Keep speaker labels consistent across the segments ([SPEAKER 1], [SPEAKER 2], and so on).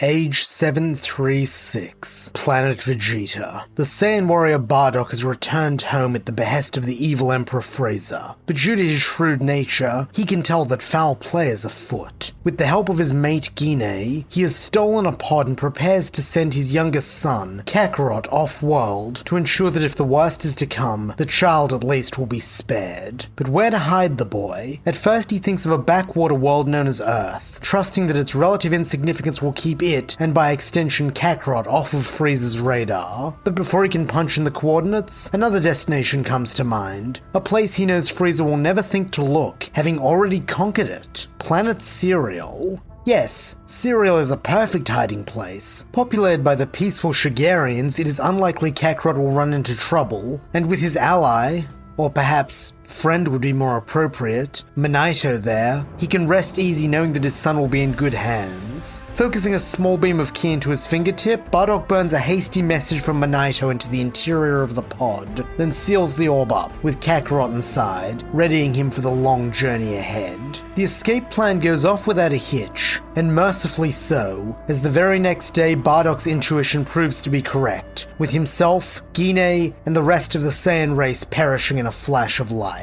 [SPEAKER 1] Age 736, Planet Vegeta. The Saiyan warrior Bardock has returned home at the behest of the evil Emperor Frieza, but due to his shrewd nature, he can tell that foul play is afoot. With the help of his mate Guinea, he has stolen a pod and prepares to send his youngest son, Kakarot, off-world to ensure that if the worst is to come, the child at least will be spared. But where to hide the boy? At first he thinks of a backwater world known as Earth, trusting that its relative insignificance will keep it, and by extension Kakarot, off of Frieza's radar. But before he can punch in the coordinates, another destination comes to mind. A place he knows Frieza will never think to look, having already conquered it. Planet Cereal. Yes, Cereal is a perfect hiding place. Populated by the peaceful Shigarians, it is unlikely Kakarot will run into trouble, and with his ally, or perhaps friend would be more appropriate, Monaito there, he can rest easy knowing that his son will be in good hands. Focusing a small beam of ki into his fingertip, Bardock burns a hasty message from Monaito into the interior of the pod, then seals the orb up, with Kakarot inside, readying him for the long journey ahead. The escape plan goes off without a hitch, and mercifully so, as the very next day Bardock's intuition proves to be correct, with himself, Guinea, and the rest of the Saiyan race perishing in a flash of light.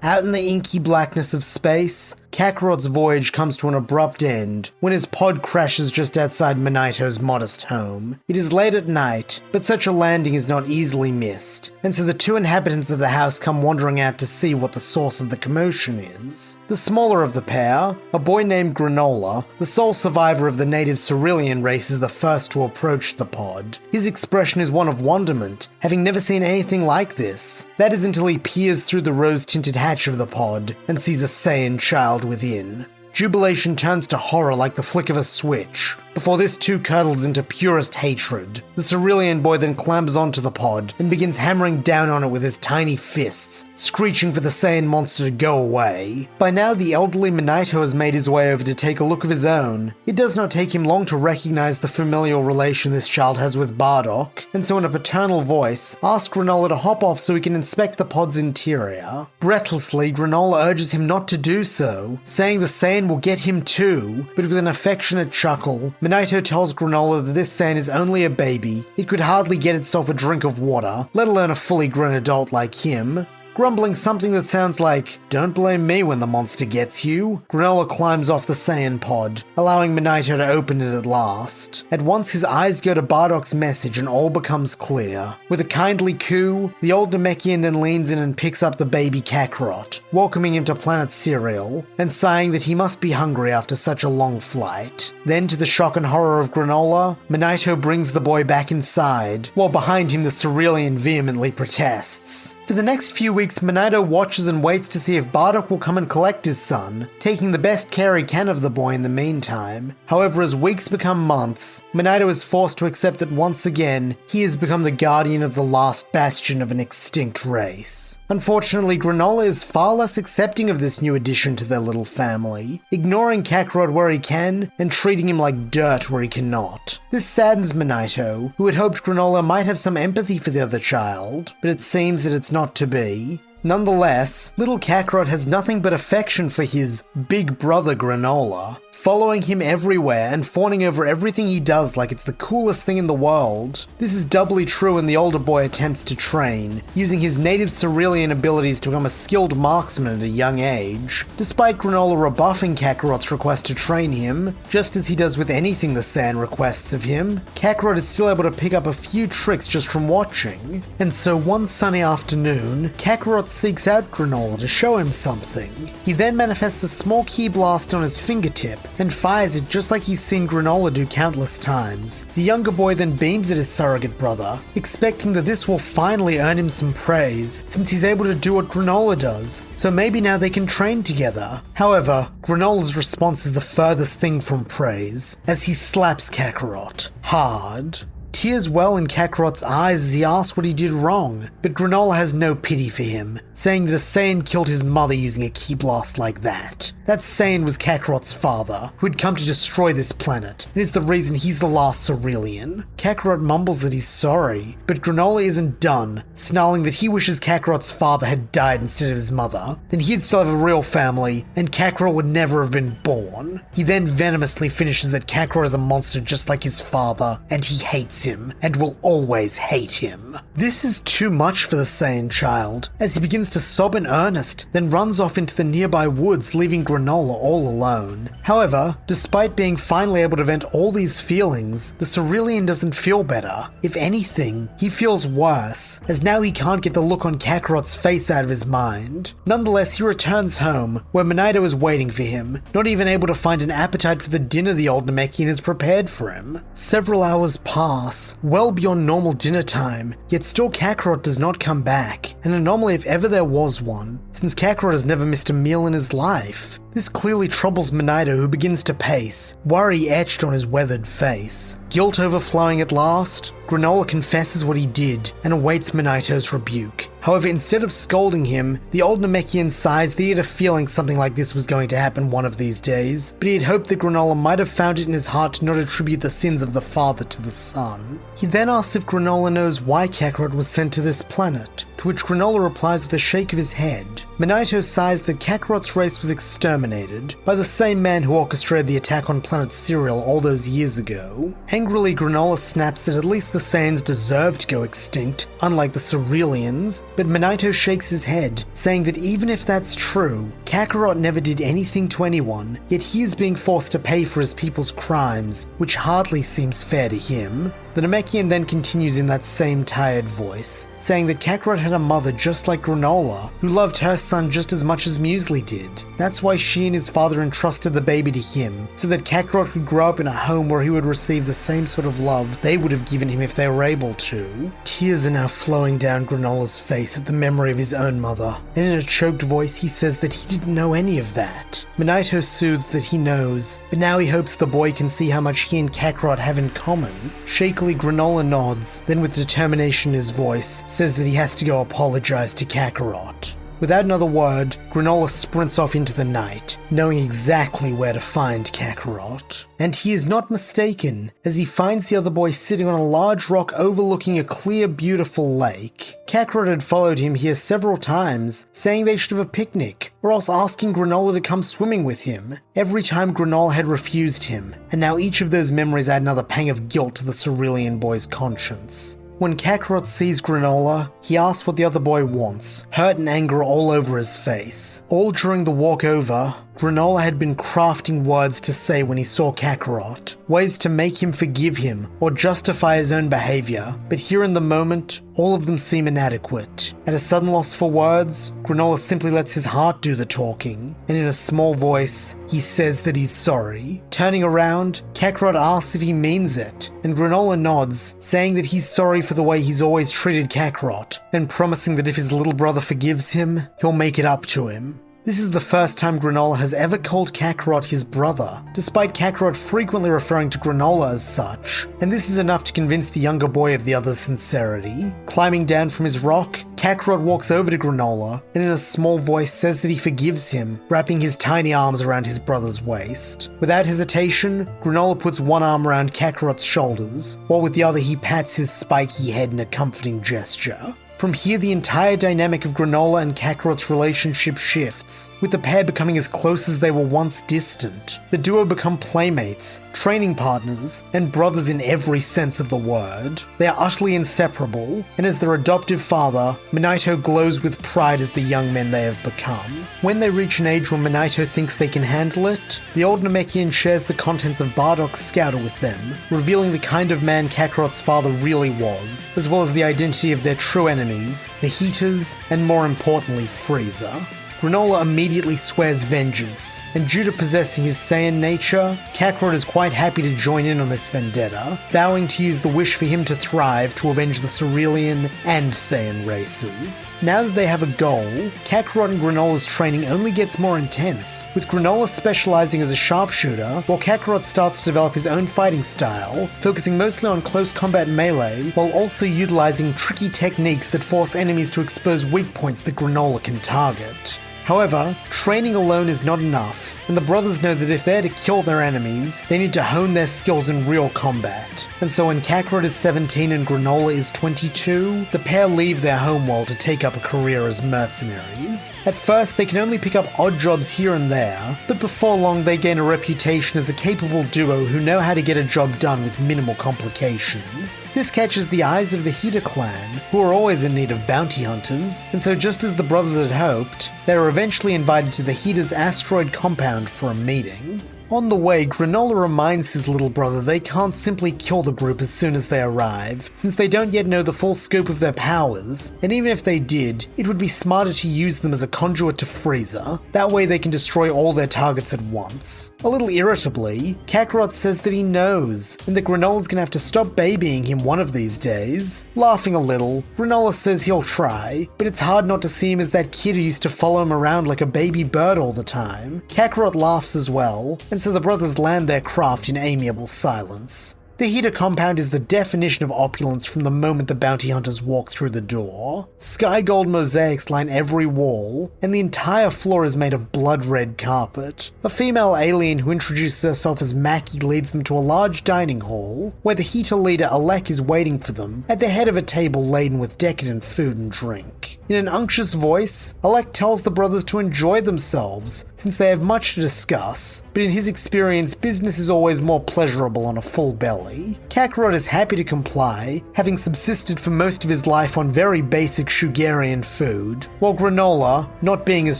[SPEAKER 1] Out in the inky blackness of space, Kakarot's voyage comes to an abrupt end when his pod crashes just outside Monaito's modest home. It is late at night, but such a landing is not easily missed, and so the two inhabitants of the house come wandering out to see what the source of the commotion is. The smaller of the pair, a boy named Granolah, the sole survivor of the native Cerealian race, is the first to approach the pod. His expression is one of wonderment, having never seen anything like this. That is until he peers through the rose-tinted hatch of the pod and sees a Saiyan child within. Jubilation turns to horror like the flick of a switch, before this too curdles into purest hatred. The Cerealian boy then clambers onto the pod and begins hammering down on it with his tiny fists, screeching for the Saiyan monster to go away. By now the elderly Monaito has made his way over to take a look of his own. It does not take him long to recognize the familial relation this child has with Bardock, and so in a paternal voice, asks Granolah to hop off so he can inspect the pod's interior. Breathlessly, Granolah urges him not to do so, saying the Saiyan will get him too, but with an affectionate chuckle, Monaito tells Granolah that this Saiyan is only a baby. It could hardly get itself a drink of water, let alone a fully grown adult like him. Grumbling something that sounds like, "Don't blame me when the monster gets you," Granolah climbs off the Saiyan pod, allowing Monaito to open it at last. At once his eyes go to Bardock's message and all becomes clear. With a kindly coo, the old Namekian then leans in and picks up the baby Kakarot, welcoming him to Planet Cereal, and sighing that he must be hungry after such a long flight. Then, to the shock and horror of Granolah, Monaito brings the boy back inside, while behind him the Cerealian vehemently protests. For the next few weeks, Monaito watches and waits to see if Bardock will come and collect his son, taking the best care he can of the boy in the meantime. However, as weeks become months, Monaito is forced to accept that once again, he has become the guardian of the last bastion of an extinct race. Unfortunately, Granolah is far less accepting of this new addition to their little family, ignoring Kakarot where he can and treating him like dirt where he cannot. This saddens Monaito, who had hoped Granolah might have some empathy for the other child, but it seems that it's not to be. Nonetheless, little Kakarot has nothing but affection for his big brother Granolah, following him everywhere and fawning over everything he does like it's the coolest thing in the world. This is doubly true when the older boy attempts to train, using his native Cerealian abilities to become a skilled marksman at a young age. Despite Granolah rebuffing Kakarot's request to train him, just as he does with anything the Saiyan requests of him, Kakarot is still able to pick up a few tricks just from watching. And so one sunny afternoon, Kakarot seeks out Granolah to show him something. He then manifests a small ki blast on his fingertip and fires it just like he's seen Granolah do countless times. The younger boy then beams at his surrogate brother, expecting that this will finally earn him some praise, since he's able to do what Granolah does, so maybe now they can train together. However, Granolah's response is the furthest thing from praise, as he slaps Kakarot. Hard. Tears well in Kakarot's eyes as he asks what he did wrong, but Granolah has no pity for him, saying that a Saiyan killed his mother using a ki blast like that. That Saiyan was Kakarot's father, who had come to destroy this planet, and is the reason he's the last Cerealian. Kakarot mumbles that he's sorry, but Granolah isn't done, snarling that he wishes Kakarot's father had died instead of his mother. Then he'd still have a real family, and Kakarot would never have been born. He then venomously finishes that Kakarot is a monster just like his father, and he hates him, and will always hate him. This is too much for the Saiyan child, as he begins to sob in earnest, then runs off into the nearby woods, leaving Granolah all alone. However, despite being finally able to vent all these feelings, the Cerealian doesn't feel better. If anything, he feels worse, as now he can't get the look on Kakarot's face out of his mind. Nonetheless, he returns home, where Monaito is waiting for him, not even able to find an appetite for the dinner the old Namekian has prepared for him. Several hours pass, well beyond normal dinner time, yet still Kakarot does not come back, an anomaly if ever there was one, since Kakarot has never missed a meal in his life. This clearly troubles Monaito, who begins to pace, worry etched on his weathered face. Guilt overflowing at last, Granolah confesses what he did and awaits Monaito's rebuke. However, instead of scolding him, the old Namekian sighs that he had a feeling something like this was going to happen one of these days, but he had hoped that Granolah might have found it in his heart to not attribute the sins of the father to the son. He then asks if Granolah knows why Kakarot was sent to this planet, to which Granolah replies with a shake of his head. Monaito sighs that Kakarot's race was exterminated by the same man who orchestrated the attack on planet Cereal all those years ago. Angrily, Granolah snaps that at least the Saiyans deserve to go extinct, unlike the Cerealians, but Monaito shakes his head, saying that even if that's true, Kakarot never did anything to anyone, yet he is being forced to pay for his people's crimes, which hardly seems fair to him. The Namekian then continues in that same tired voice, saying that Kakarot had a mother just like Granolah, who loved her son just as much as Muesli did. That's why she and his father entrusted the baby to him, so that Kakarot could grow up in a home where he would receive the same sort of love they would have given him if they were able to. Tears are now flowing down Granolah's face at the memory of his own mother, and in a choked voice he says that he didn't know any of that. Monaito soothes that he knows, but now he hopes the boy can see how much he and Kakarot have in common. Shakily, Granolah nods, then with determination in his voice, says that he has to go apologize to Kakarot. Without another word, Granolah sprints off into the night, knowing exactly where to find Kakarot. And he is not mistaken, as he finds the other boy sitting on a large rock overlooking a clear, beautiful lake. Kakarot had followed him here several times, saying they should have a picnic, or else asking Granolah to come swimming with him. Every time Granolah had refused him, and now each of those memories add another pang of guilt to the Cerealian boy's conscience. When Kakarot sees Granolah, he asks what the other boy wants, hurt and anger all over his face. All during the walk over, Granolah had been crafting words to say when he saw Kakarot, ways to make him forgive him or justify his own behavior, but here in the moment, all of them seem inadequate. At a sudden loss for words, Granolah simply lets his heart do the talking, and in a small voice, he says that he's sorry. Turning around, Kakarot asks if he means it, and Granolah nods, saying that he's sorry for the way he's always treated Kakarot, and promising that if his little brother forgives him, he'll make it up to him. This is the first time Granolah has ever called Kakarot his brother, despite Kakarot frequently referring to Granolah as such, and this is enough to convince the younger boy of the other's sincerity. Climbing down from his rock, Kakarot walks over to Granolah, and in a small voice says that he forgives him, wrapping his tiny arms around his brother's waist. Without hesitation, Granolah puts one arm around Kakarot's shoulders, while with the other he pats his spiky head in a comforting gesture. From here, the entire dynamic of Granolah and Kakarot's relationship shifts, with the pair becoming as close as they were once distant. The duo become playmates, training partners, and brothers in every sense of the word. They are utterly inseparable, and as their adoptive father, Monaito glows with pride as the young men they have become. When they reach an age where Monaito thinks they can handle it, the old Namekian shares the contents of Bardock's scouter with them, revealing the kind of man Kakarot's father really was, as well as the identity of their true enemy, the Heaters, and more importantly, Frieza. Granolah immediately swears vengeance, and due to possessing his Saiyan nature, Kakarot is quite happy to join in on this vendetta, vowing to use the wish for him to thrive to avenge the Cerulean and Saiyan races. Now that they have a goal, Kakarot and Granolah's training only gets more intense, with Granolah specializing as a sharpshooter, while Kakarot starts to develop his own fighting style, focusing mostly on close combat melee, while also utilizing tricky techniques that force enemies to expose weak points that Granolah can target. However, training alone is not enough, and the brothers know that if they're to kill their enemies, they need to hone their skills in real combat. And so when Kakarot is 17 and Granolah is 22, the pair leave their homeworld to take up a career as mercenaries. At first, they can only pick up odd jobs here and there, but before long they gain a reputation as a capable duo who know how to get a job done with minimal complications. This catches the eyes of the Hida clan, who are always in need of bounty hunters, and so just as the brothers had hoped, they were eventually invited to the Hida's asteroid compound for a meeting. On the way, Granolah reminds his little brother they can't simply kill the group as soon as they arrive, since they don't yet know the full scope of their powers, and even if they did, it would be smarter to use them as a conduit to Frieza. That way they can destroy all their targets at once. A little irritably, Kakarot says that he knows, and that Granolah's gonna have to stop babying him one of these days. Laughing a little, Granolah says he'll try, but it's hard not to see him as that kid who used to follow him around like a baby bird all the time. Kakarot laughs as well, and so the brothers land their craft in amiable silence. The Hida compound is the definition of opulence from the moment the bounty hunters walk through the door. Sky gold mosaics line every wall, and the entire floor is made of blood-red carpet. A female alien who introduces herself as Maki leads them to a large dining hall, where the Hida leader Alek is waiting for them at the head of a table laden with decadent food and drink. In an unctuous voice, Alek tells the brothers to enjoy themselves, since they have much to discuss, but in his experience, business is always more pleasurable on a full belly. Kakarot is happy to comply, having subsisted for most of his life on very basic Shugarian food, while Granolah, not being as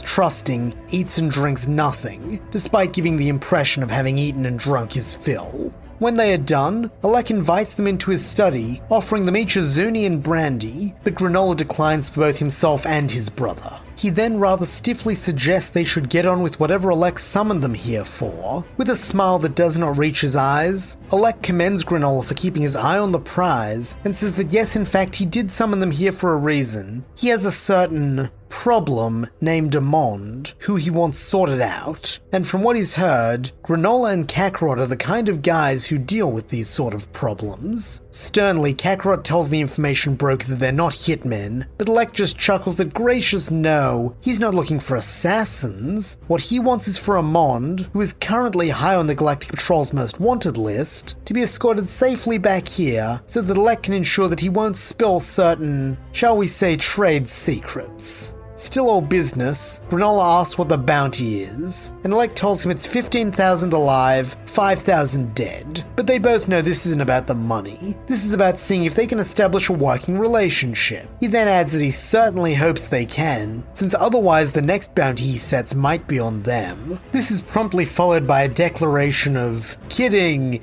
[SPEAKER 1] trusting, eats and drinks nothing, despite giving the impression of having eaten and drunk his fill. When they are done, Alek invites them into his study, offering them each a Zuni and brandy, but Granolah declines for both himself and his brother. He then rather stiffly suggests they should get on with whatever Alek summoned them here for. With a smile that does not reach his eyes, Alek commends Granolah for keeping his eye on the prize, and says that yes, in fact, he did summon them here for a reason. He has a certain problem named Amond, who he wants sorted out, and from what he's heard, Granolah and Kakarot are the kind of guys who deal with these sort of problems. Sternly, Kakarot tells the information broker that they're not hitmen, but Alek just chuckles that gracious no, he's not looking for assassins. What he wants is for Amond, who is currently high on the Galactic Patrol's most wanted list, to be escorted safely back here so that Alek can ensure that he won't spill certain, shall we say, trade secrets. Still all business, Granolah asks what the bounty is, and Alek tells him it's 15,000 alive, 5,000 dead. But they both know this isn't about the money. This is about seeing if they can establish a working relationship. He then adds that he certainly hopes they can, since otherwise the next bounty he sets might be on them. This is promptly followed by a declaration of kidding,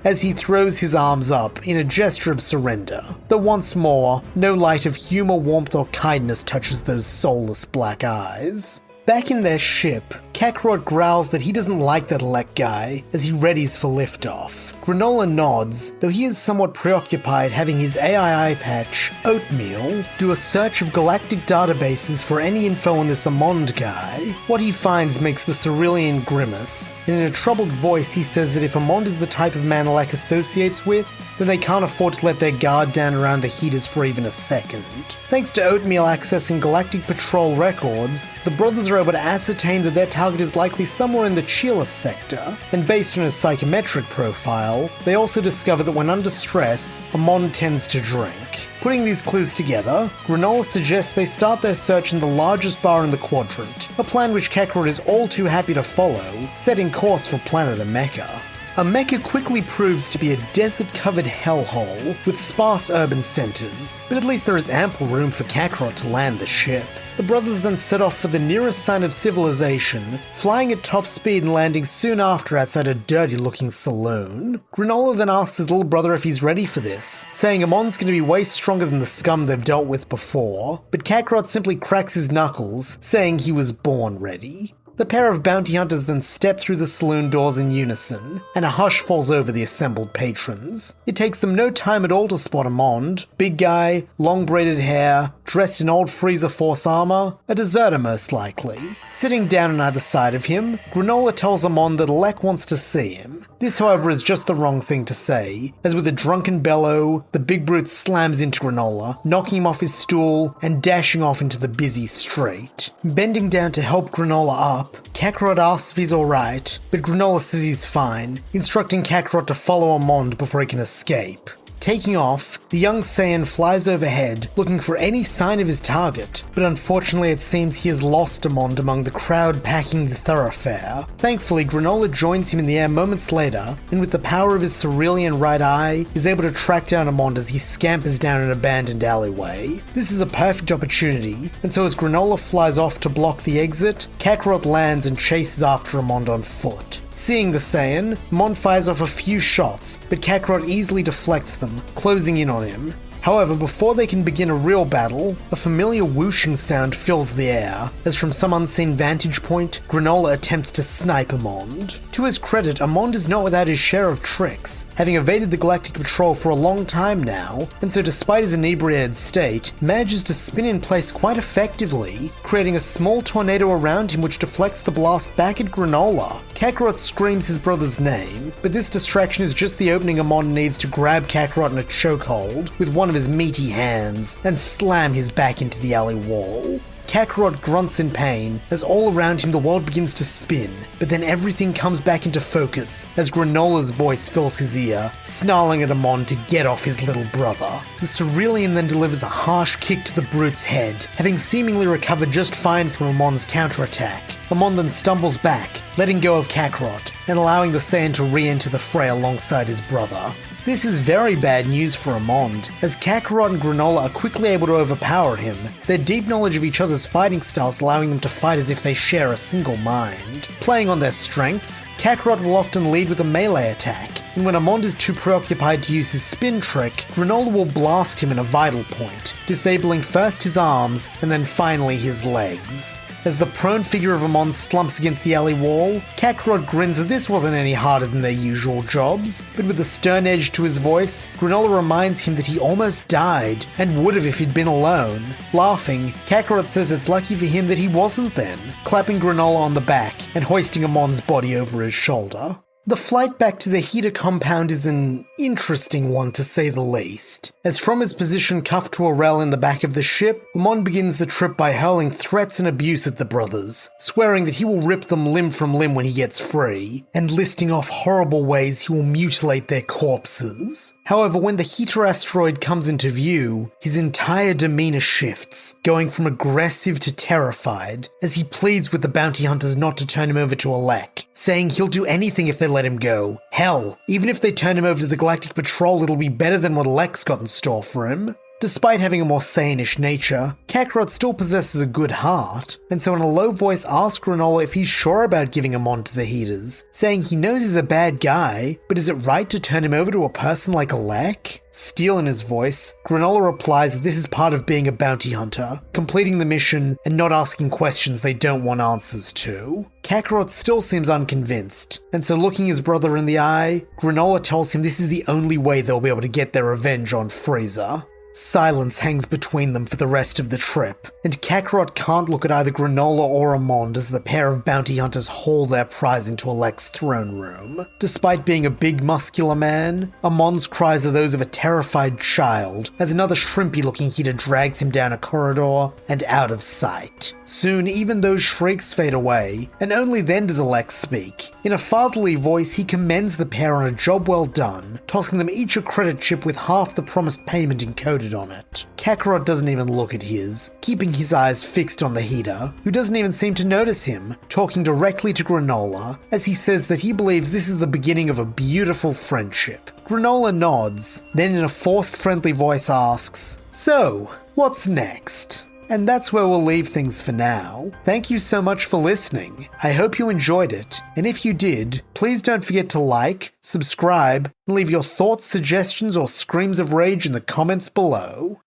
[SPEAKER 1] as he throws his arms up in a gesture of surrender. Though once more, no light of humor, warmth, or kindness touches those soulless black eyes. Back in their ship, Kakarot growls that he doesn't like that Alek guy as he readies for liftoff. Granolah nods, though he is somewhat preoccupied having his AI patch, Oatmeal, do a search of galactic databases for any info on this Amond guy. What he finds makes the Cerulean grimace, and in a troubled voice he says that if Amond is the type of man Alek associates with, then they can't afford to let their guard down around the Hidas for even a second. Thanks to Oatmeal accessing Galactic Patrol records, the brothers are able to ascertain that their target is likely somewhere in the Chila sector, and based on his psychometric profile, they also discover that when under stress, Amond tends to drink. Putting these clues together, Granolah suggests they start their search in the largest bar in the quadrant, a plan which Kakarot is all too happy to follow, setting course for Planet Mecca. A mecha quickly proves to be a desert-covered hellhole with sparse urban centers, but at least there is ample room for Kakarot to land the ship. The brothers then set off for the nearest sign of civilization, flying at top speed and landing soon after outside a dirty-looking saloon. Granolah then asks his little brother if he's ready for this, saying Amon's going to be way stronger than the scum they've dealt with before, but Kakarot simply cracks his knuckles, saying he was born ready. The pair of bounty hunters then step through the saloon doors in unison, and a hush falls over the assembled patrons. It takes them no time at all to spot Amon, big guy, long braided hair, dressed in old Frieza Force armor, a deserter most likely. Sitting down on either side of him, Granolah tells Amon that Alec wants to see him. This, however, is just the wrong thing to say, as with a drunken bellow, the big brute slams into Granolah, knocking him off his stool and dashing off into the busy street. Bending down to help Granolah up, Kakarot asks if he's alright, but Granolah says he's fine, instructing Kakarot to follow Amon before he can escape. Taking off, the young Saiyan flies overhead, looking for any sign of his target, but unfortunately it seems he has lost Amon among the crowd packing the thoroughfare. Thankfully, Granolah joins him in the air moments later, and with the power of his cerulean right eye, is able to track down Amon as he scampers down an abandoned alleyway. This is a perfect opportunity, and so as Granolah flies off to block the exit, Kakarot lands and chases after Amon on foot. Seeing the Saiyan, Amon fires off a few shots, but Kakarot easily deflects them, closing in on him. However, before they can begin a real battle, a familiar whooshing sound fills the air, as from some unseen vantage point, Granolah attempts to snipe Amon. To his credit, Amon is not without his share of tricks, having evaded the Galactic Patrol for a long time now, and so despite his inebriated state, manages to spin in place quite effectively, creating a small tornado around him which deflects the blast back at Granolah. Kakarot screams his brother's name, but this distraction is just the opening Amon needs to grab Kakarot in a chokehold with one of his meaty hands and slam his back into the alley wall. Kakarot grunts in pain as all around him the world begins to spin, but then everything comes back into focus as Granolah's voice fills his ear, snarling at Amon to get off his little brother. The Cerulean then delivers a harsh kick to the brute's head, having seemingly recovered just fine from Amon's counterattack. Amon then stumbles back, letting go of Kakarot, and allowing the Saiyan to re-enter the fray alongside his brother. This is very bad news for Amon, as Kakarot and Granolah are quickly able to overpower him, their deep knowledge of each other's fighting styles allowing them to fight as if they share a single mind. Playing on their strengths, Kakarot will often lead with a melee attack, and when Amon is too preoccupied to use his spin trick, Granolah will blast him in a vital point, disabling first his arms and then finally his legs. As the prone figure of Amon slumps against the alley wall, Kakarot grins that this wasn't any harder than their usual jobs, but with a stern edge to his voice, Granolah reminds him that he almost died, and would have if he'd been alone. Laughing, Kakarot says it's lucky for him that he wasn't then, clapping Granolah on the back and hoisting Amon's body over his shoulder. The flight back to the heater compound is an interesting one to say the least, as from his position cuffed to a rail in the back of the ship, Amon begins the trip by hurling threats and abuse at the brothers, swearing that he will rip them limb from limb when he gets free, and listing off horrible ways he will mutilate their corpses. However, when the heater asteroid comes into view, his entire demeanor shifts, going from aggressive to terrified, as he pleads with the bounty hunters not to turn him over to Alec, saying he'll do anything if they let him go. Hell, even if they turn him over to the Galactic Patrol, it'll be better than what Alec's got in store for him. Despite having a more Saiyanish nature, Kakarot still possesses a good heart, and so in a low voice asks Granolah if he's sure about giving Amon to the heaters, saying he knows he's a bad guy, but is it right to turn him over to a person like Alec? Steel in his voice, Granolah replies that this is part of being a bounty hunter, completing the mission and not asking questions they don't want answers to. Kakarot still seems unconvinced, and so looking his brother in the eye, Granolah tells him this is the only way they'll be able to get their revenge on Frieza. Silence hangs between them for the rest of the trip, and Kakarot can't look at either Granolah or Amon as the pair of bounty hunters haul their prize into Alec's throne room. Despite being a big muscular man, Amon's cries are those of a terrified child as another shrimpy-looking heater drags him down a corridor and out of sight. Soon, even those shrieks fade away, and only then does Alec speak. In a fatherly voice, he commends the pair on a job well done, tossing them each a credit chip with half the promised payment encoded coded on it. Kakarot doesn't even look at his, keeping his eyes fixed on the heater, who doesn't even seem to notice him, talking directly to Granolah as he says that he believes this is the beginning of a beautiful friendship. Granolah nods, then in a forced friendly voice asks, "So, what's next?" And that's where we'll leave things for now. Thank you so much for listening. I hope you enjoyed it, and if you did, please don't forget to like, subscribe, and leave your thoughts, suggestions, or screams of rage in the comments below.